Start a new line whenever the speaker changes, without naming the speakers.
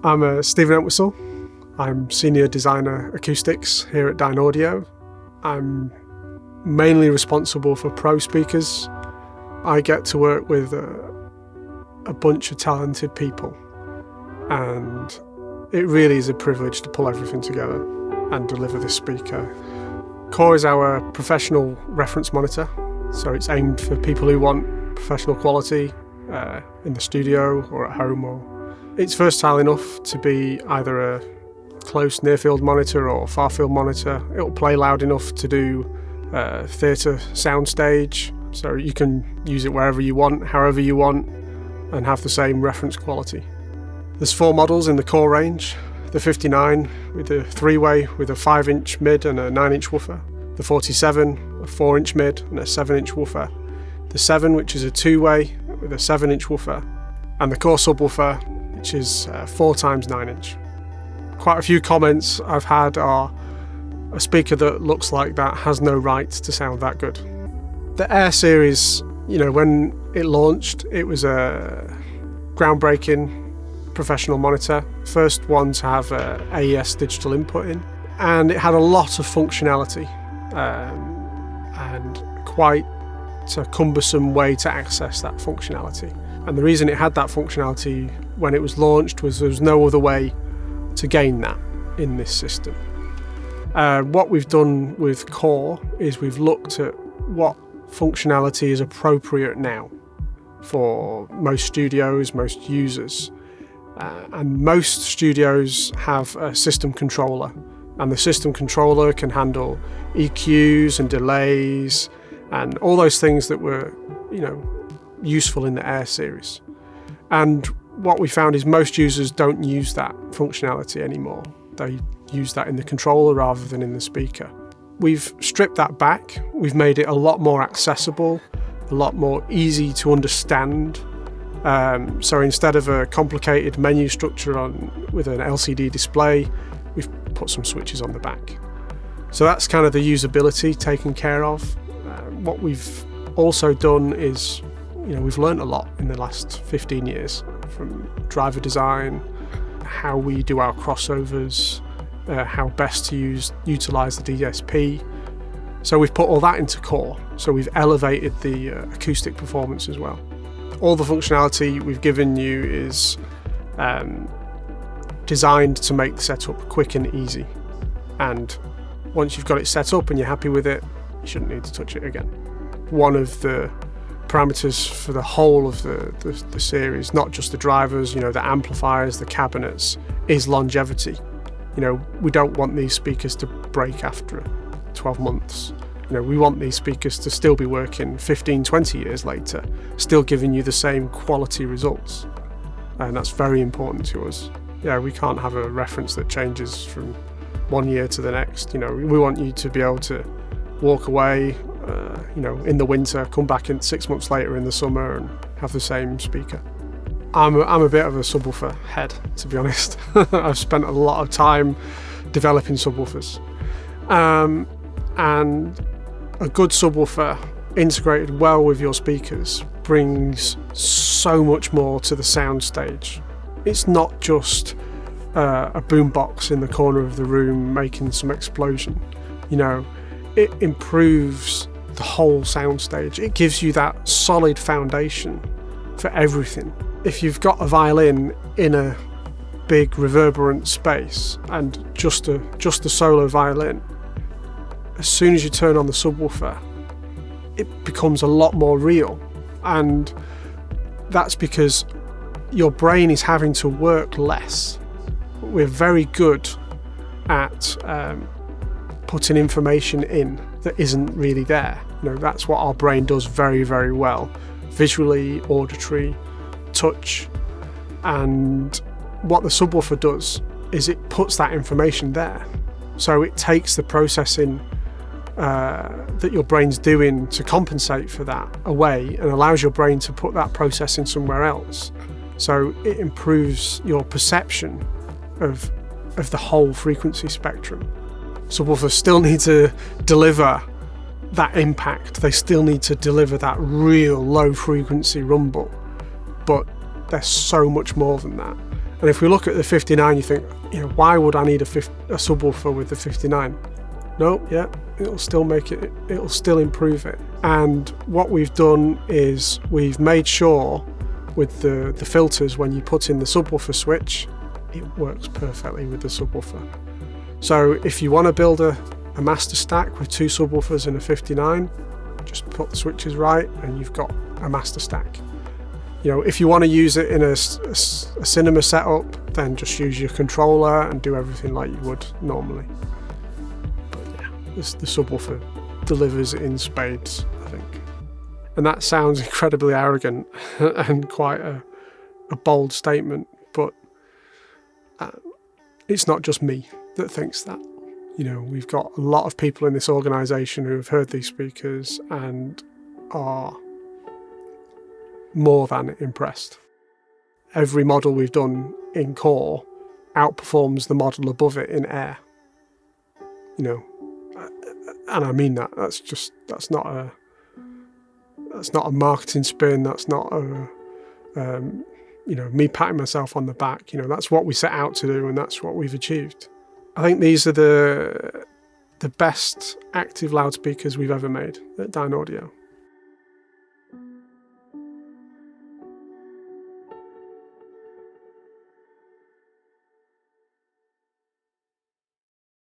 I'm Stephen Entwistle. I'm Senior Designer Acoustics here at Dynaudio. I'm mainly responsible for pro speakers. I get to work with a bunch of talented people, and it really is a privilege to pull everything together and deliver this speaker. Core is our professional reference monitor, so it's aimed for people who want professional quality in the studio or at home. It's versatile enough to be either a close near-field monitor or far-field monitor. It'll play loud enough to do theatre soundstage, so you can use it wherever you want, however you want, and have the same reference quality. There's 4 models in the Core range: the 59 with a 3-way with a 5-inch mid and a 9-inch woofer, the 47 a 4-inch mid and a 7-inch woofer, the 7 which is a 2-way with a 7-inch woofer, and the Core subwoofer, which is 4 times 9-inch. Quite a few comments I've had are, a speaker that looks like that has no right to sound that good. The Air series, when it launched, it was a groundbreaking professional monitor. First one to have AES digital input in, and it had a lot of functionality and quite a cumbersome way to access that functionality. And the reason it had that functionality when it was launched was there was no other way to gain that in this system. What we've done with Core is we've looked at what functionality is appropriate now for most studios, most users. And most studios have a system controller, and the system controller can handle EQs and delays and all those things that were, useful in the Air series. And what we found is most users don't use that functionality anymore. They use that in the controller rather than in the speaker. We've stripped that back. We've made it a lot more accessible, a lot more easy to understand. So instead of a complicated menu structure with an LCD display, we've put some switches on the back. So that's kind of the usability taken care of. What we've also done is, we've learned a lot in the last 15 years from driver design, how we do our crossovers, how best to utilise the DSP. So we've put all that into Core. So we've elevated the acoustic performance as well. All the functionality we've given you is designed to make the setup quick and easy. And once you've got it set up and you're happy with it, you shouldn't need to touch it again. One of the parameters for the whole of the series, not just the drivers, the amplifiers, the cabinets, is longevity. We don't want these speakers to break after 12 months. We want these speakers to still be working 15, 20 years later, still giving you the same quality results. And that's very important to us. We can't have a reference that changes from one year to the next. We want you to be able to walk away, in the winter, come back in 6 months later in the summer and have the same speaker. I'm a bit of a subwoofer head, to be honest. I've spent a lot of time developing subwoofers. And a good subwoofer integrated well with your speakers brings so much more to the soundstage. It's not just a boombox in the corner of the room making some explosion. It improves the whole soundstage. It gives you that solid foundation for everything. If you've got a violin in a big reverberant space and just a solo violin, as soon as you turn on the subwoofer, it becomes a lot more real. And that's because your brain is having to work less. We're very good at putting information in that isn't really there. That's what our brain does very, very well. Visually, auditory, touch. And what the subwoofer does is it puts that information there. So it takes the processing that your brain's doing to compensate for that away and allows your brain to put that processing somewhere else. So it improves your perception of the whole frequency spectrum. Subwoofers still need to deliver that impact. They still need to deliver that real low frequency rumble, but they're so much more than that. And if we look at the 59, you think, why would I need a subwoofer with the 59? No, yeah, it'll still it'll still improve it. And what we've done is we've made sure with the filters, when you put in the subwoofer switch, it works perfectly with the subwoofer. So if you want to build a master stack with 2 subwoofers and a 59, just put the switches right and you've got a master stack. If you want to use it in a cinema setup, then just use your controller and do everything like you would normally. But yeah, the subwoofer delivers in spades, I think. And that sounds incredibly arrogant and quite a bold statement, but it's not just me that thinks that. We've got a lot of people in this organisation who have heard these speakers and are more than impressed. Every model we've done in core outperforms the model above it in air. And I mean that. That's not a marketing spin. That's not me patting myself on the back. That's what we set out to do, and that's what we've achieved. I think these are the best active loudspeakers we've ever made at Dynaudio.